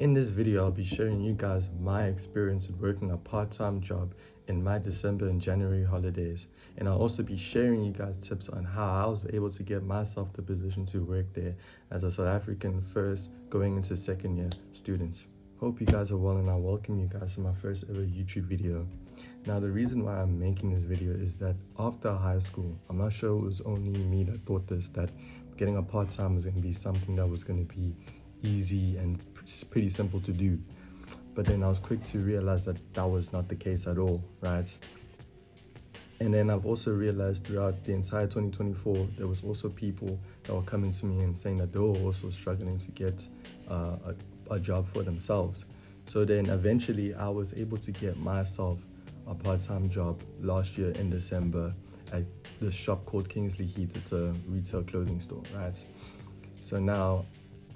In this video, I'll be sharing you guys my experience with working a part-time job in my December and January holidays. And I'll also be sharing you guys tips on how I was able to get myself the position to work there as a South African first going into second year student. Hope you guys are well, and I welcome you guys to my first ever YouTube video. Now, the reason why I'm making this video is that after high school, I'm not sure it was only me that thought this, that getting a part-time was going to be something that was going to be easy and pretty simple to do. But then I was quick to realize that that was not the case at all, right? And then I've also realized throughout the entire 2024, there was also people that were coming to me and saying that they were also struggling to get a job for themselves. So then eventually I was able to get myself a part-time job last year in December at this shop called Kingsley Heath. It's a retail clothing store, right? So now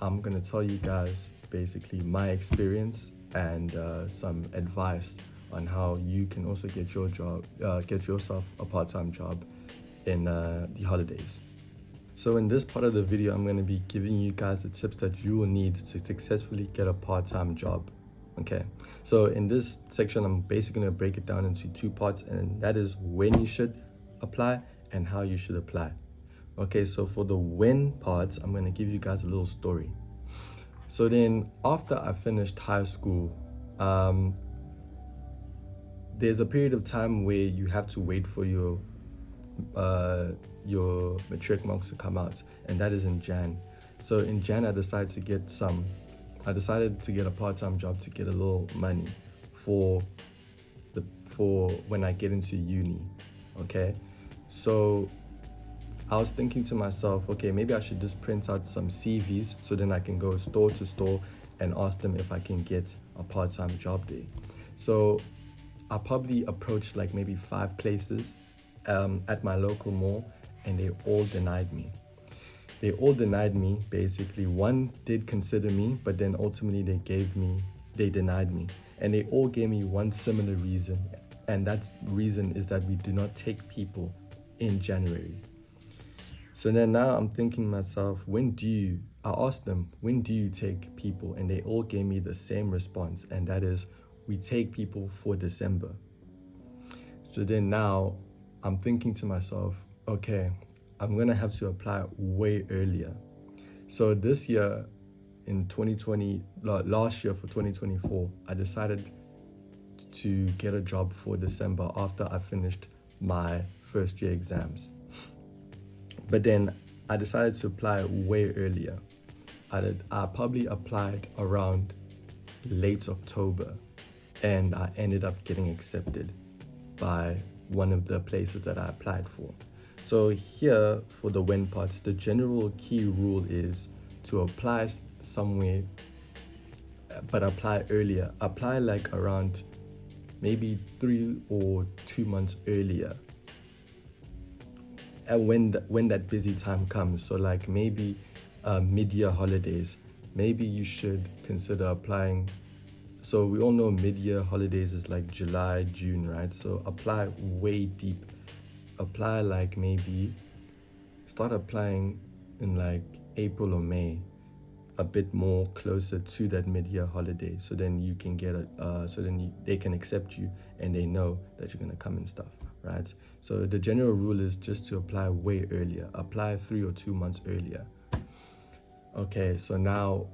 I'm gonna tell you guys basically my experience and some advice on how you can also get yourself a part-time job in the holidays. So in this part of the video, I'm going to be giving you guys the tips that you will need to successfully get a part-time job. Okay, so in this section, I'm basically going to break it down into two parts, and that is when you should apply and how you should apply. Okay, so for the when parts, I'm going to give you guys a little story. So then after I finished high school, there's a period of time where you have to wait for your matric marks to come out, and that is in Jan. So in Jan, I decided to get a part-time job to get a little money for when I get into uni. Okay, so I was thinking to myself, okay, maybe I should just print out some CVs so then I can go store to store and ask them if I can get a part-time job there. So I probably approached like maybe 5 places at my local mall, and they all denied me. Basically. One did consider me, but then ultimately they denied me. And they all gave me one similar reason, and that reason is that we do not take people in January. So then now I'm thinking to myself, I asked them, when do you take people? And they all gave me the same response, and that is, we take people for December. So then now I'm thinking to myself, okay, I'm gonna have to apply way earlier. So this year in 2020, last year for 2024, I decided to get a job for December after I finished my first year exams. But then I decided to apply way earlier. I probably applied around late October, and I ended up getting accepted by one of the places that I applied for. So here for the when parts, the general key rule is to apply somewhere, but apply earlier. Apply like around maybe 3 or 2 months earlier. And when that busy time comes, so like maybe mid-year holidays, maybe you should consider applying. So we all know mid-year holidays is like July, June, right? So apply way deep. Apply like maybe start applying in like April or May, a bit more closer to that mid-year holiday. So then you can get they can accept you and they know that you're gonna come and stuff, right? So the general rule is just to apply way earlier. Apply 3 or 2 months earlier. Okay, so now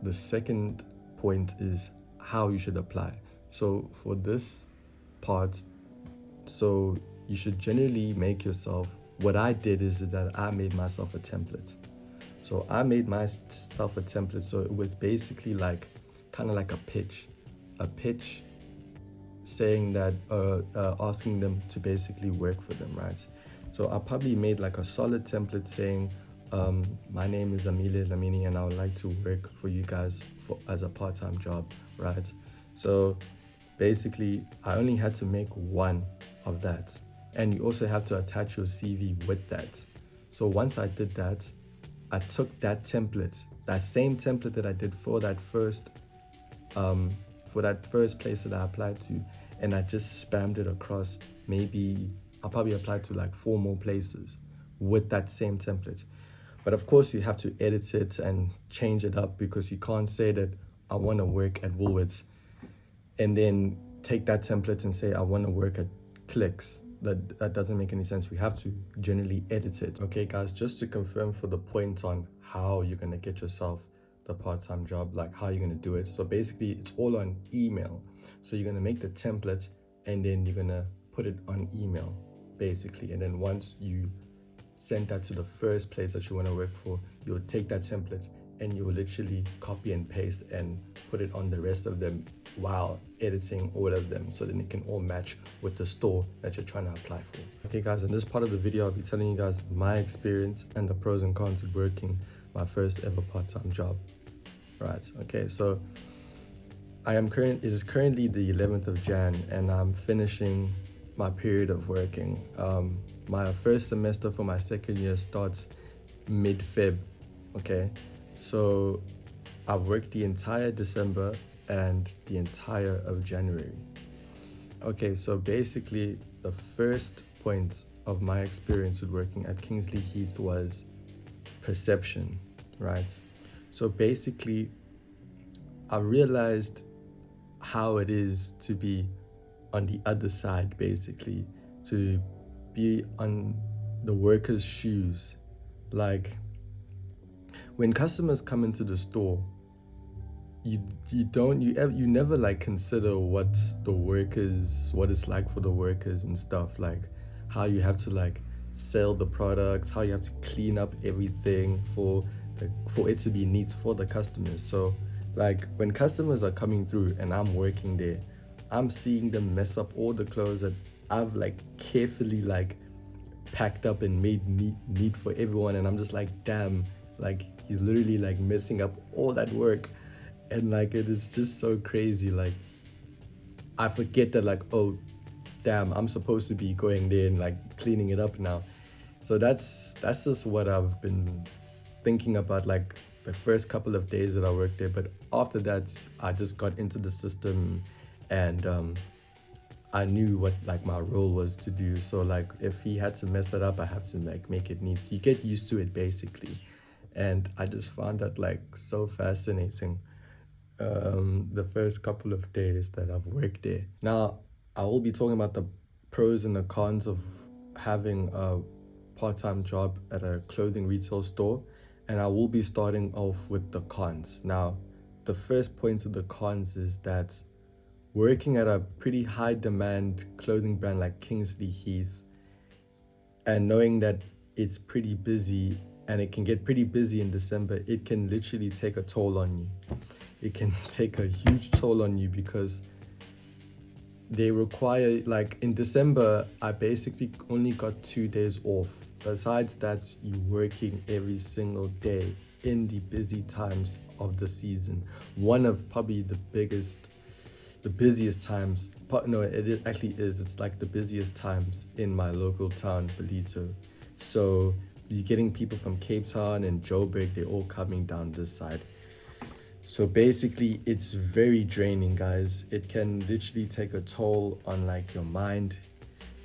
the second point is how you should apply. So for this part, so you should generally make yourself, what I did is that I made myself a template. So I made myself a template. So it was basically like, kind of like a pitch saying that, asking them to basically work for them, right? So I probably made like a solid template saying, my name is Amelia Lamini and I would like to work for you guys as a part-time job, right? So basically I only had to make one of that, and you also have to attach your CV with that. So once I did that, I took that template, that same template that I did for that first place that I applied to, and I just spammed it across. Maybe I probably applied to like 4 more places with that same template. But of course you have to edit it and change it up, because you can't say that, I want to work at Woolworths, and then take that template and say I want to work at Clicks. That doesn't make any sense. We have to generally edit it. Okay, guys, just to confirm for the point on how you're gonna get yourself the part-time job, like how you're gonna do it. So basically, it's all on email. So you're gonna make the template, and then you're gonna put it on email, basically. And then once you send that to the first place that you want to work for, you'll take that template and you will literally copy and paste and put it on the rest of them while editing all of them, so then it can all match with the store that you're trying to apply for. Okay guys, in this part of the video, I'll be telling you guys my experience and the pros and cons of working my first ever part-time job. Right, okay, so it is currently the 11th of Jan, and I'm finishing my period of working. My first semester for my second year starts mid-Feb, okay? So I've worked the entire December and the entire of January. Okay, so basically the first point of my experience with working at Kingsley Heath was perception, right? So basically, I realized how it is to be on the other side, basically, to be on the worker's shoes. Like, when customers come into the store, you never like consider what it's like for the workers and stuff, like how you have to like sell the products, how you have to clean up everything for it to be neat for the customers. So like when customers are coming through and I'm working there, I'm seeing them mess up all the clothes that I've like carefully like packed up and made neat for everyone, and I'm just like, damn, like he's literally like messing up all that work. And like it is just so crazy. Like I forget that, like, oh damn, I'm supposed to be going there and like cleaning it up now. So that's just what I've been thinking about, like the first couple of days that I worked there. But after that, I just got into the system, and I knew what like my role was to do. So like if he had to mess it up, I have to like make it neat. You get used to it basically. And I just found that like so fascinating, the first couple of days that I've worked there. Now, I will be talking about the pros and the cons of having a part-time job at a clothing retail store, and I will be starting off with the cons. Now, the first point of the cons is that working at a pretty high demand clothing brand like Kingsley Heath, and knowing that it's pretty busy and it can get pretty busy in December, it can literally take a toll on you. It can take a huge toll on you because they require, like in December, I basically only got 2 days off. Besides that, you're working every single day in the busy times of the season. One of probably the busiest times, no, it actually is. It's like the busiest times in my local town, Ballito. So you're getting people from Cape Town and Joburg, they're all coming down this side. So basically, it's very draining, guys. It can literally take a toll on like your mind.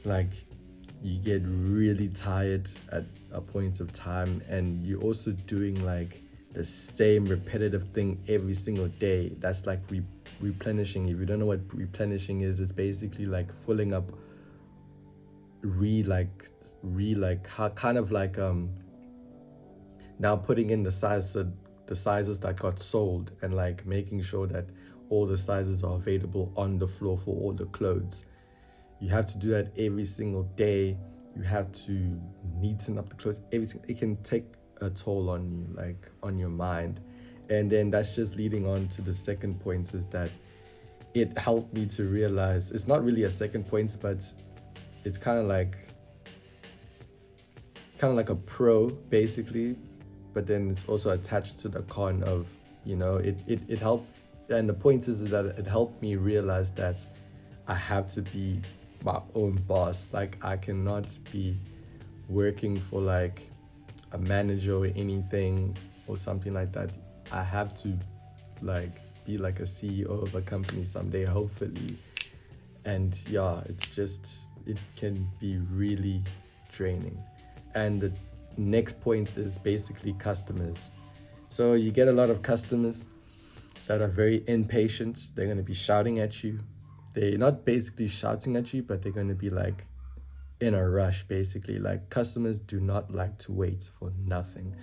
Like you get really tired at a point of time, and you're also doing like the same repetitive thing every single day. That's like replenishing. If you don't know what replenishing is, it's basically like filling up kind of like now putting in the sizes that got sold, and like making sure that all the sizes are available on the floor for all the clothes. You have to do that every single day. You have to neaten up the clothes. Everything. It can take a toll on you, like on your mind. And then that's just leading on to the second point, is that it helped me to realize, it's not really a second point, but it's kind of like a pro basically, but then it's also attached to the con of, it helped. And the point is that it helped me realize that I have to be my own boss. Like I cannot be working for like a manager or anything or something like that. I have to like be like a CEO of a company someday, hopefully. And yeah, it can be really draining. And the next point is basically customers. So you get a lot of customers, that are very impatient. They're going to be shouting at you. They're not basically shouting at you, but they're going to be like in a rush, basically. Like, customers do not like to wait for nothing.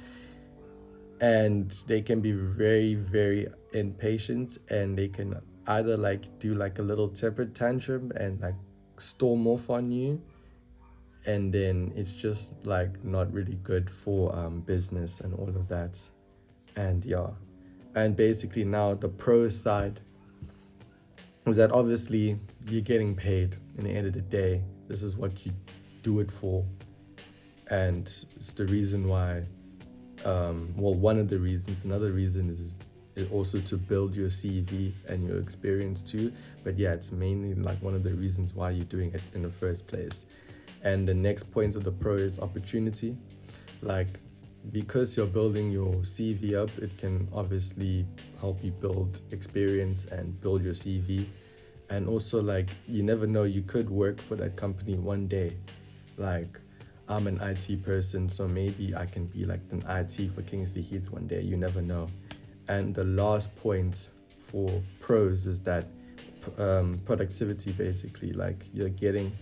And they can be very, very impatient, and they can either like do like a little temper tantrum and like storm off on you, and then it's just like not really good for business and all of that. And yeah, and basically now the pro side is that obviously you're getting paid. In the end of the day, this is what you do it for, and it's the reason why, well, one of the reasons. Another reason is also to build your CV and your experience too, but yeah, it's mainly like one of the reasons why you're doing it in the first place. And the next point of the pro is opportunity. Like, because you're building your CV up, it can obviously help you build experience and build your CV. And also, like, you never know, you could work for that company one day. Like, I'm an IT person, so maybe I can be like an IT for Kingsley Heath one day. You never know. And the last point for pros is that productivity, basically. Like, you're getting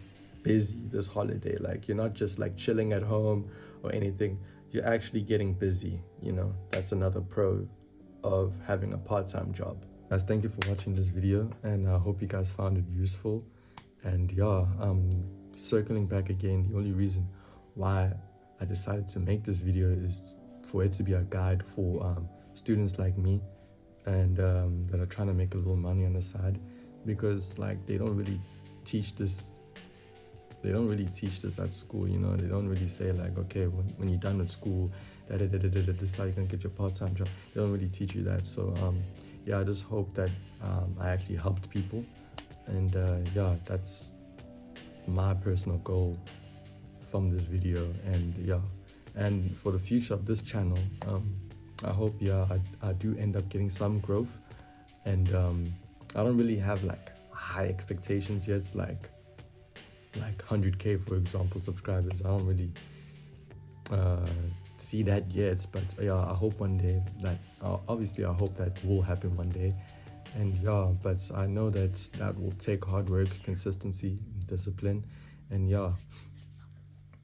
busy this holiday. Like, you're not just like chilling at home or anything. You're actually getting busy. That's another pro of having a part-time job. Guys, thank you for watching this video, and I hope you guys found it useful. And yeah, circling back again, the only reason why I decided to make this video is for it to be a guide for students like me, and that are trying to make a little money on the side, because like they don't really teach this at school. They don't really say like, okay, when you're done with school, this is how you're gonna get your part-time job. They don't really teach you that. So yeah, I just hope that I actually helped people, and yeah, that's my personal goal from this video. And yeah, and for the future of this channel, I hope, yeah, I do end up getting some growth. And I don't really have like high expectations yet, like 100K, for example, subscribers. I don't really see that yet, but yeah, I hope one day that obviously I hope that will happen one day. And yeah, but I know that will take hard work, consistency, discipline. And yeah,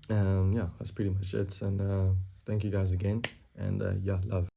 yeah, that's pretty much it. And thank you guys again, and yeah, love.